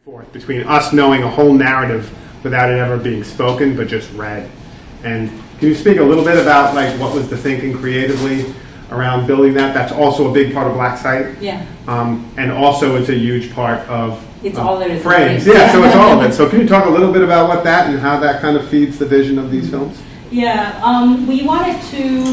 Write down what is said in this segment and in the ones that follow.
forth between us knowing a whole narrative without it ever being spoken, but just read. And can you speak a little bit about like what was the thinking creatively around building that? That's also a big part of Black Site. Yeah. And also it's a huge part of all there is. frames. Yeah, so it's all of it. So can you talk a little bit about what that and how that kind of feeds the vision of these films? Yeah, we wanted to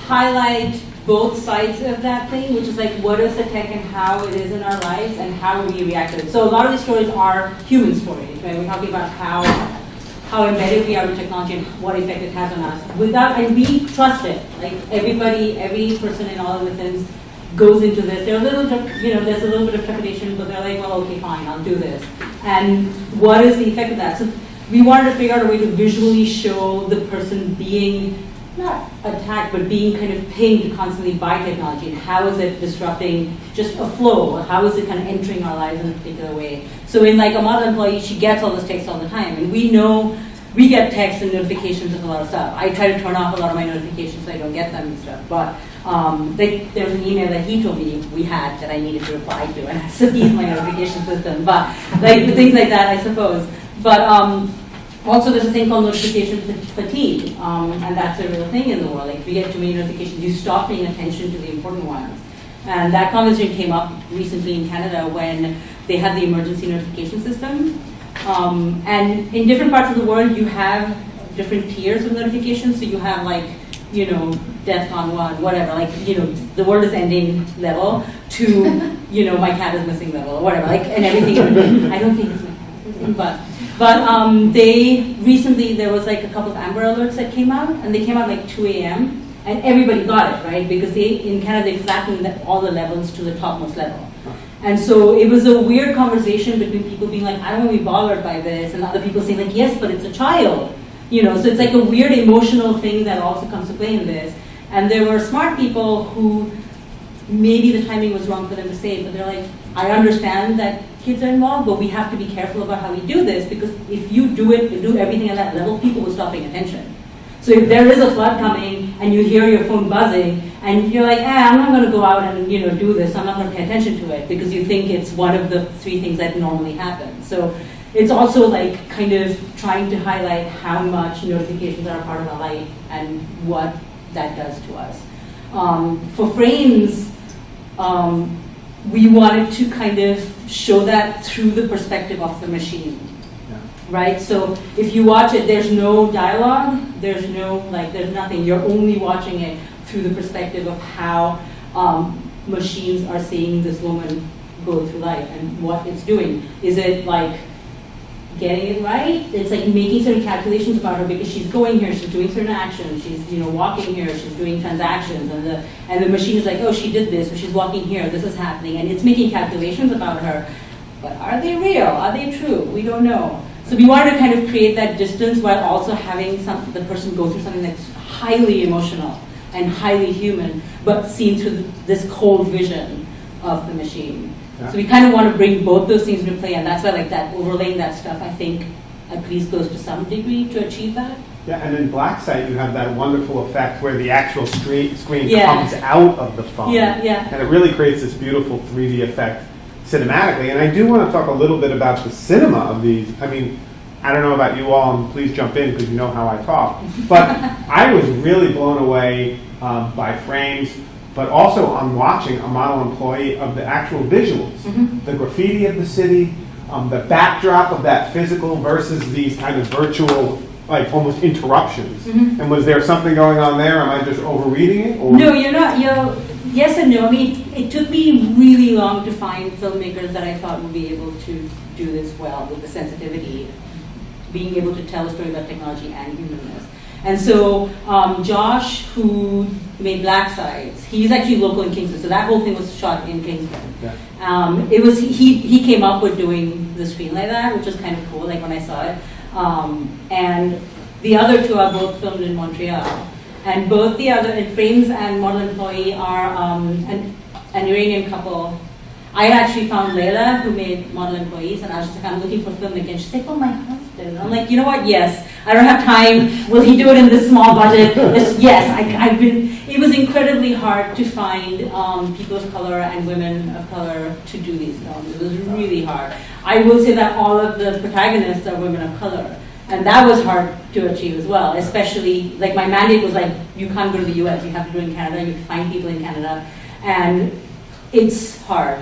highlight both sides of that thing, which is like what is the tech and how it is in our lives and how we react to it. So a lot of these stories are human stories, right? We're talking about how embedded we are with technology and what effect it has on us. And we trust it. Like every person in all of the films goes into this. They're a little, there's a little bit of trepidation, but they're like, well, okay, fine, I'll do this. And what is the effect of that? So we wanted to figure out a way to visually show the person being not attacked, but being kind of pinged constantly by technology, and how is it disrupting just a flow? How is it kind of entering our lives in a particular way? So in like a model employee, she gets all this text all the time, and we know we get texts and notifications of a lot of stuff. I try to turn off a lot of my notifications so I don't get them and stuff, but there's an email that he told me we had that I needed to reply to, and so he's my notification system, but like things like that, I suppose. But also, there's a thing called notification fatigue, and that's a real thing in the world. Like, if you get too many notifications, you stop paying attention to the important ones. And that conversation came up recently in Canada when they had the emergency notification system. And in different parts of the world, you have different tiers of notifications. So you have like, death on one, whatever, like, the world is ending level to, my cat is missing level or whatever, like, and everything. I don't think it's my cat is missing, but they recently, there was like a couple of Amber Alerts that came out, and they came out like 2 a.m. and everybody got it, right? Because in Canada, they flattened all the levels to the topmost level. And so it was a weird conversation between people being like, I don't want to be bothered by this, and other people saying like, yes, but it's a child. So it's like a weird emotional thing that also comes to play in this. And there were smart people who maybe the timing was wrong for them to say it, but they're like, I understand that kids are involved, but we have to be careful about how we do this, because if you do everything at that level, people will stop paying attention. So if there is a flood coming and you hear your phone buzzing and you're like, I'm not going to go out and do this, I'm not going to pay attention to it, because you think it's one of the 3 things that normally happen. So it's also like kind of trying to highlight how much notifications are a part of our life and what that does to us. For frames, we wanted to kind of show that through the perspective of the machine, right? So if you watch it, there's no dialogue, there's nothing. You're only watching it through the perspective of how machines are seeing this woman go through life and what it's doing. Is it like getting it right? It's like making certain calculations about her because she's going here, she's doing certain actions, she's walking here, she's doing transactions, and the machine is like, oh, she did this, or she's walking here, this is happening, and it's making calculations about her. But are they real? Are they true? We don't know. So we wanted to kind of create that distance while also having the person go through something that's highly emotional and highly human, but seen through this cold vision of the machine. Yeah. So we kind of want to bring both those things into play, and that's why like that overlaying that stuff, I think, at least goes to some degree to achieve that. Yeah, and in Black Site, you have that wonderful effect where the actual screen comes out of the phone. Yeah, yeah. And it really creates this beautiful 3D effect cinematically. And I do want to talk a little bit about the cinema of these. I mean, I don't know about you all, and please jump in because you know how I talk. But I was really blown away by frames, but also on watching a model employee of the actual visuals. Mm-hmm. The graffiti of the city, the backdrop of that physical versus these kind of virtual, like almost interruptions. Mm-hmm. And was there something going on there? Am I just overreading it? Or? No, you're not. Yes and no. I mean, it took me really long to find filmmakers that I thought would be able to do this well with the sensitivity, being able to tell a story about technology and humanness. And so Josh, who made Black Sites, he's actually local in Kingston, so that whole thing was shot in Kingston. Yeah. It was he came up with doing the screen like that, which was kind of cool, like when I saw it. And the other 2 are both filmed in Montreal. And both the other, Frames and Model Employee are an Iranian couple. I actually found Layla, who made Model Employees, and I was just like, I'm looking for filmmaking. And she's like, oh, my husband. And I'm like, you know what? Yes. I don't have time. Will he do it in this small budget? Yes. It was incredibly hard to find people of color and women of color to do these films. It was really hard. I will say that all of the protagonists are women of color. And that was hard to achieve as well, especially, like my mandate was like, you can't go to the US, you have to do it in Canada, you have to find people in Canada. And it's hard.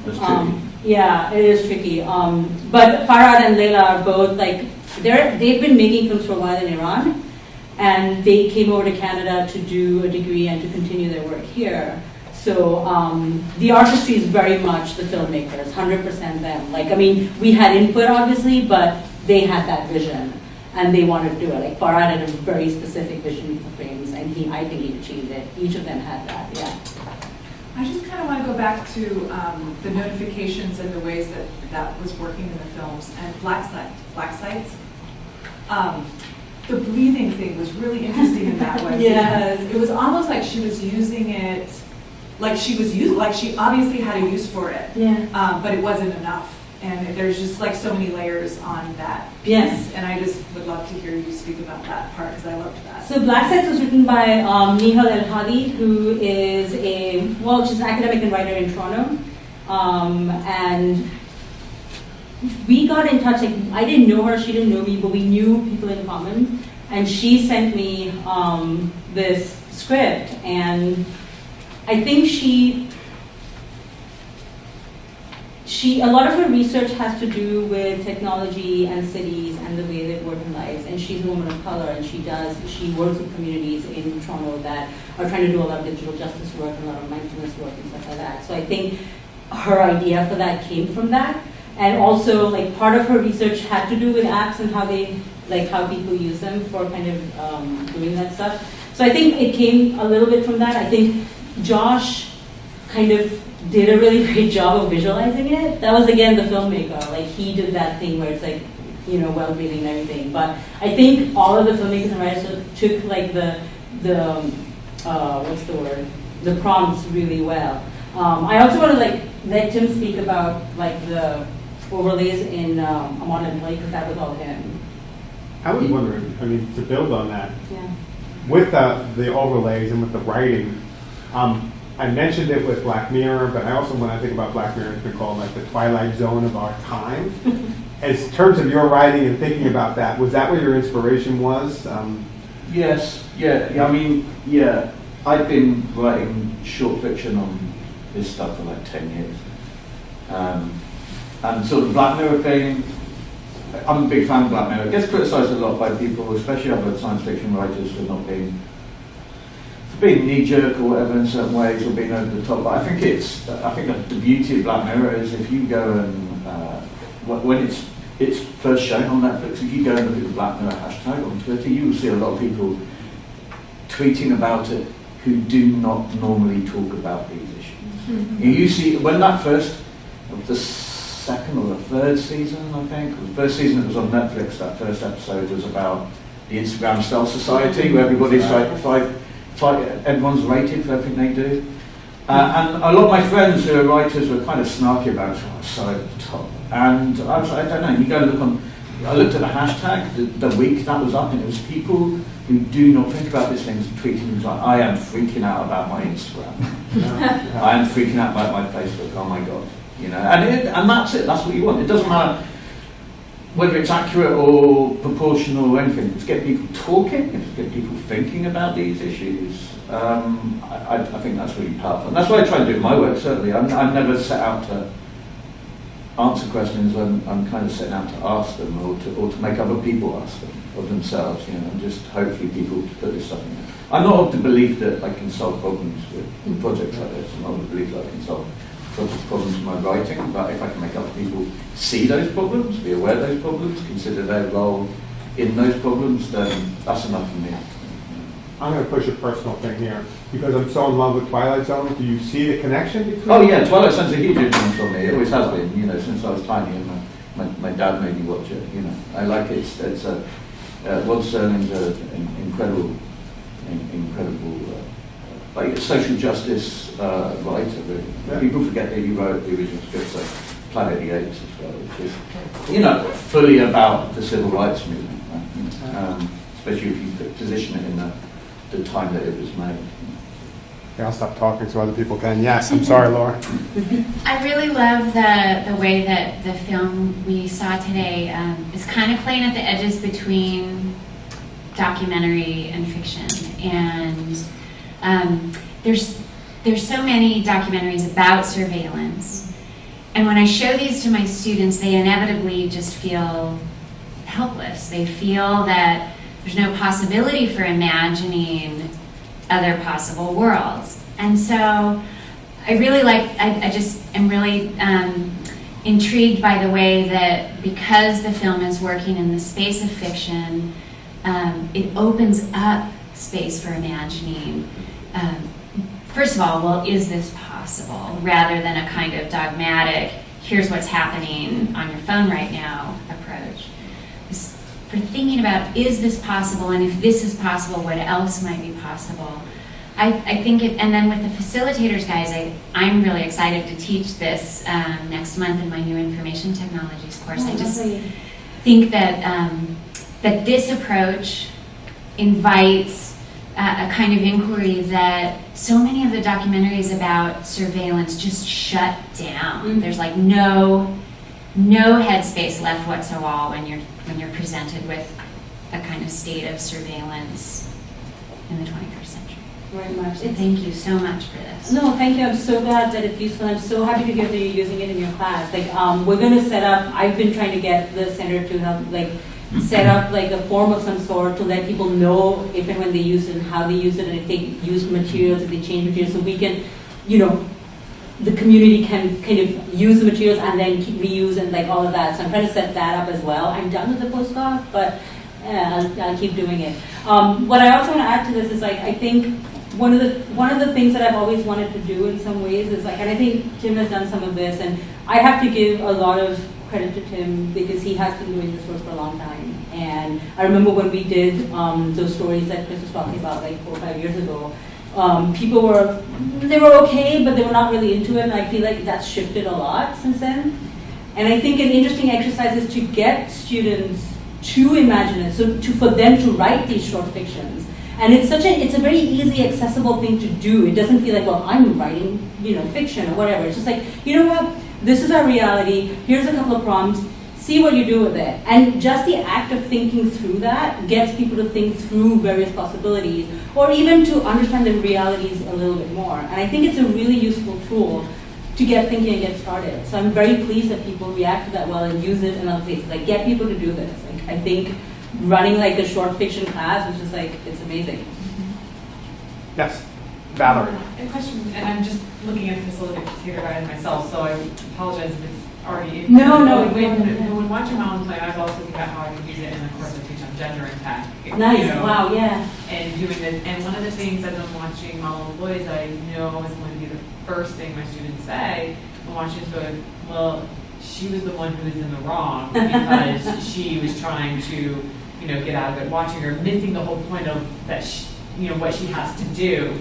That's tricky. Yeah, it is tricky. But Farhad and Leila are both like, they've been making films for a while in Iran, and they came over to Canada to do a degree and to continue their work here. So the artistry is very much the filmmakers, 100% them. Like, I mean, we had input obviously, but they had that vision and they wanted to do it. Like Farhad had a very specific vision for frames, and I think he achieved it. Each of them had that, yeah. I just kind of want to go back to the notifications and the ways that was working in the films, and black sites. The breathing thing was really interesting in that way. Yeah. Because it was almost like she was using it, like she obviously had a use for it. Yeah. But it wasn't enough. And there's just like so many layers on that piece. Yes. And I just would love to hear you speak about that part, because I loved that. So Black Sites was written by Nihal El-Hadi, who is she's an academic and writer in Toronto. And we got in touch, like, I didn't know her, she didn't know me, but we knew people in common. And she sent me this script, and I think a lot of her research has to do with technology and cities and the way they work in lives. And she's a woman of color, and she works with communities in Toronto that are trying to do a lot of digital justice work and a lot of mindfulness work and stuff like that. So I think her idea for that came from that. And also, like, part of her research had to do with apps and how people use them for kind of doing that stuff. So I think it came a little bit from that. I think Josh kind of did a really great job of visualizing it. That was, again, the filmmaker. Like, he did that thing where it's like, well-breathing and everything. But I think all of the filmmakers and writers took like the prompts really well. I also want to let Tim speak about the overlays in Maughan and Blake, because that was all him. I was wondering, I mean, to build on that, Yeah. with the overlays and with the writing, I mentioned it with Black Mirror, but I also, when I think about Black Mirror, it's been called like the Twilight Zone of our time. In terms of your writing and thinking about that, was that where your inspiration was? Yes, yeah. I mean, yeah. I've been writing short fiction on this stuff for like 10 years. And sort of the Black Mirror thing, I'm a big fan of Black Mirror. It gets criticised a lot by people, especially other science fiction writers, for not being knee-jerk or whatever in certain ways, or being over the top. But I think that the beauty of Black Mirror is if you go and when it's first shown on Netflix, if you go and look at the Black Mirror hashtag on Twitter, you will see a lot of people tweeting about it who do not normally talk about these issues. Mm-hmm. You see, when the second or the third season, I think, the first season that was on Netflix, that first episode was about the Instagram Style Society, where everybody's everyone's rated for everything they do. And a lot of my friends who are writers were kind of snarky about it, so over the top. And I was like, I don't know, you go look I looked at the hashtag, the week that was up, and it was people who do not think about these things, tweeting things like, I am freaking out about my Instagram. I am freaking out about my Facebook, oh my God. And that's it, that's what you want. It doesn't matter whether it's accurate or proportional or anything. It's get people talking, it's get people thinking about these issues. I think that's really powerful. And that's what I try and do in my work, certainly. I'm never set out to answer questions. I'm kind of setting out to ask them or to make other people ask them of themselves, and just hopefully people put this stuff in there. I'm not of the belief that I can solve problems with projects like this. I'm not of the belief that I can solve problems in my writing, but if I can make other people see those problems, be aware of those problems, consider their role in those problems, then that's enough for me. I'm going to push a personal thing here, because I'm so in love with Twilight Zone. Do you see the connection between? Oh yeah, Twilight Zone's a huge influence on me. It always has been, since I was tiny, and my dad made me watch it. I like it. It's Rod Serling's an incredible, like social justice writer. Really. Yeah. People forget that he wrote the original script, like Planet of the Apes as well, which is fully about the civil rights movement. Right? Especially if you position it in the time that it was made. Okay, I'll stop talking so other people can. Yes, I'm sorry, Laura. I really love the way that the film we saw today is kind of playing at the edges between documentary and fiction. And there's so many documentaries about surveillance. And when I show these to my students, they inevitably just feel helpless. They feel that there's no possibility for imagining other possible worlds. And so I really I just am really intrigued by the way that because the film is working in the space of fiction, it opens up space for imagining. First of all, well, is this possible? Rather than a kind of dogmatic, here's what's happening on your phone right now approach. For thinking about, is this possible, and if this is possible, what else might be possible? I think it, and then with the facilitators, guys, I'm really excited to teach this next month in my new information technologies course. I just think that that this approach invites a kind of inquiry that so many of the documentaries about surveillance just shut down. Mm-hmm. There's like no headspace left whatsoever when you're presented with a kind of state of surveillance in the 21st century. Very much. So thank you so much for this. No, thank you. I'm so glad that it's useful. I'm so happy to hear that you're using it in your class. Like, we're going to set up, I've been trying to get the center to help, like, set up like a form of some sort to let people know if and when they use it and how they use it, and if they use materials, if they change materials, so we can, the community can kind of use the materials and then reuse and like all of that. So I'm trying to set that up as well. I'm done with the postdoc, but I'll keep doing it. What I also want to add to this is like, I think one of the things that I've always wanted to do in some ways is like, and I think Tim has done some of this, and I have to give a lot of credit to Tim because he has been doing this work for a long time. And I remember when we did those stories that Chris was talking about like 4 or 5 years ago, people were okay, but they were not really into it, and I feel like that's shifted a lot since then. And I think an interesting exercise is to get students to imagine it, so for them to write these short fictions. And it's a very easy, accessible thing to do. It doesn't feel like, well, I'm writing, fiction or whatever. It's just like, you know what, this is our reality, here's a couple of prompts, see what you do with it. And just the act of thinking through that gets people to think through various possibilities, or even to understand the realities a little bit more. And I think it's a really useful tool to get thinking and get started. So I'm very pleased that people react to that well and use it in other places. Like, get people to do this. Like, I think running like a short fiction class was just like, it's amazing. Yes, Valerie. A question, and I'm just looking at the facilitator guide myself, so I apologize if it's already. No. When watching Maughan play, I've also thinking about how I can use it in the course I teach on gender and tech. Nice, wow, yeah. And doing this, and one of the things as I'm watching Maughan Boys, I know is going to be the first thing my students say. I'm watching this going, well, she was the one who was in the wrong because she was trying to, get out of it. Watching her, missing the whole point of that, what she has to do.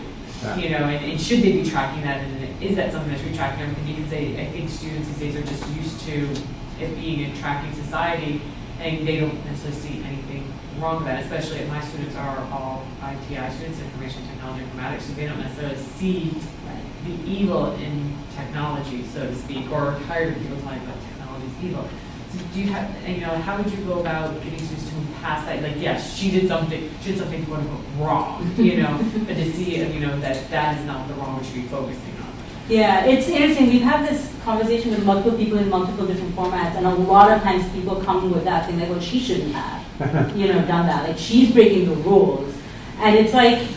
Yeah. And should they be tracking that? And is that something that should be tracking? Everything you can say, I think students these days are just used to it being a tracking society, and they don't necessarily see anything wrong with that. Especially if my students are all ITI students, information technology informatics, so they don't necessarily see the evil in technology, so to speak, or tired of people talking about technology is evil. So do you have, how would you go about getting students to move past that? Like, yes, she did something quote unquote wrong, but to see, that is not the wrong we should be focusing on. Yeah, it's interesting. We've had this conversation with multiple people in multiple different formats, and a lot of times people come with that thing like, well, she shouldn't have, done that. Like, she's breaking the rules. And it's like,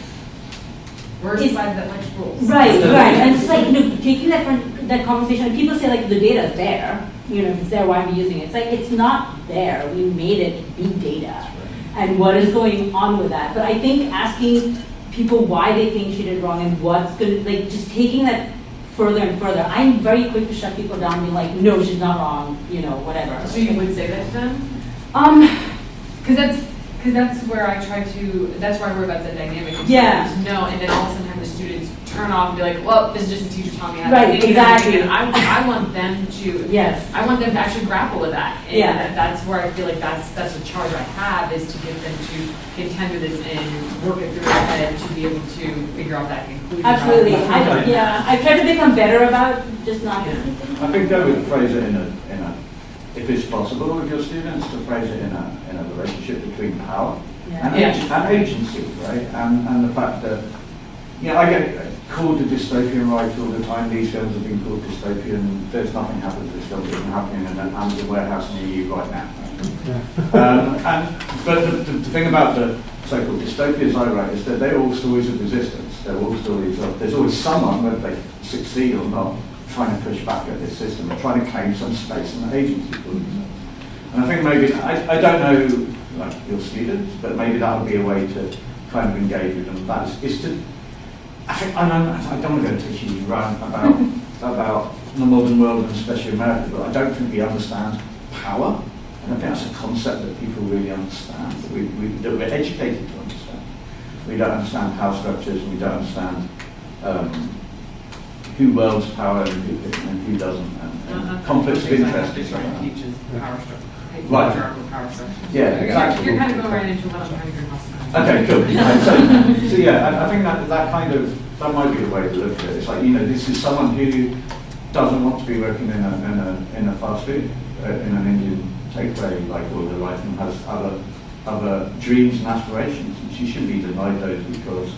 we're a society that likes rules. Right. And it's like, taking that conversation, and people say like, the data's there. If it's there, why are we using it? It's like, it's not there. We made it be data. And what is going on with that? But I think asking people why they think she did wrong and what's going to, like, just taking that further and further. I'm very quick to shut people down and be like, no, she's not wrong, whatever. So you would say that to them? Because that's where I try to, that's where I worry about that dynamic. Yeah. No, and then all of a sudden have the students turn off and be like, well, this is just a teacher telling me how to Right, think and exactly. everything. And I want them to, Yes. I want them to actually grapple with that. And Yeah. that's where I feel like that's the charge I have, is to get them to contend with this and work it through their head to be able to figure out that conclusion. Absolutely. Okay. I try to become better about just not. Yeah. I think I would phrase it in a, if it's possible with your students, to phrase it in a relationship between power and, Yes. and agency, right? And the fact that, you know, I get called a dystopian right all the time. These films have been called dystopian. There's nothing happening to this film isn't happening in an Amazon warehouse near you right now. But the thing about the so-called dystopias I write is that they're all stories of resistance. They're all stories of, there's always someone, whether they succeed or not, trying to push back at this system and trying to claim some space in the agency for themselves. And I think maybe, I don't know, like your students, but maybe that would be a way to kind of engage with them. That is to, I think, I don't want to go into a huge rant about the modern world and especially America, but I don't think we understand power. I don't think that's a concept that people really understand, that we're educated to understand. We don't understand power structures, and we don't understand who wields power and who doesn't, and conflicts of interest. Teaches power structure. Right. Patriarchal power structure. Yeah, exactly. You're kind of going right into what I'm trying to do. Okay, cool. So yeah, I think that kind of, that might be a way to look at it. It's like, you know, this is someone who doesn't want to be working in a fast food, in an Indian takeaway like all her life, and has other dreams and aspirations, and she shouldn't be denied those because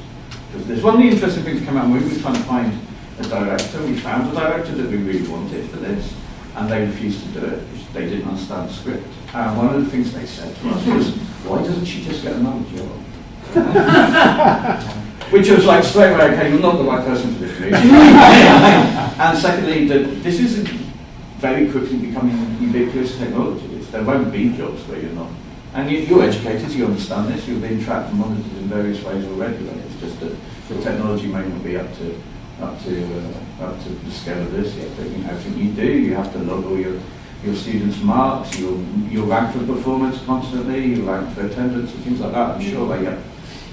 there's one of the interesting things that came out when we were trying to find a director. We found a director that we really wanted for this, and they refused to do it because they didn't understand the script. And one of the things they said to us was, why doesn't she just get another job? Which was like straight away, okay, you're not the right person for this movie. And secondly, this is very quickly becoming ubiquitous technology. There won't be jobs where you're not. And you're educated, you understand this, you've been tracked and monitored in various ways already. Right? It's just that the technology may not be up to the scale of this yet. But you know, everything you do, you have to log all your students' marks, you'll rank for performance constantly, you rank for attendance and things like that. I'm sure they get,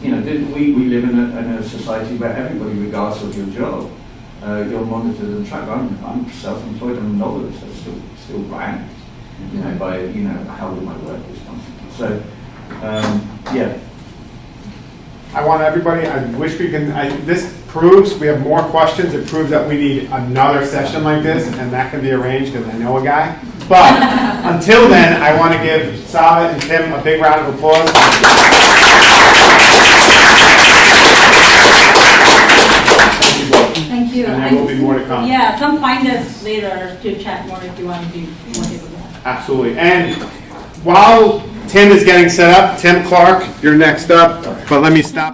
you know, we live in a society where everybody, regardless of your job, you're monitored and tracked. I'm self-employed and a novelist, I'm still ranked, you know, by, you know, how good my work is constantly. So, yeah. I want everybody, I wish we can, this proves, we have more questions, it proves that we need another session like this, and that can be arranged because I know a guy. But until then, I want to give Sava and Tim a big round of applause. Thank you both. Thank you. And there will be more to come. Yeah, come find us later to chat more if you want to do more people. Absolutely. And while Tim is getting set up, Tim Clark, you're next up, but let me stop.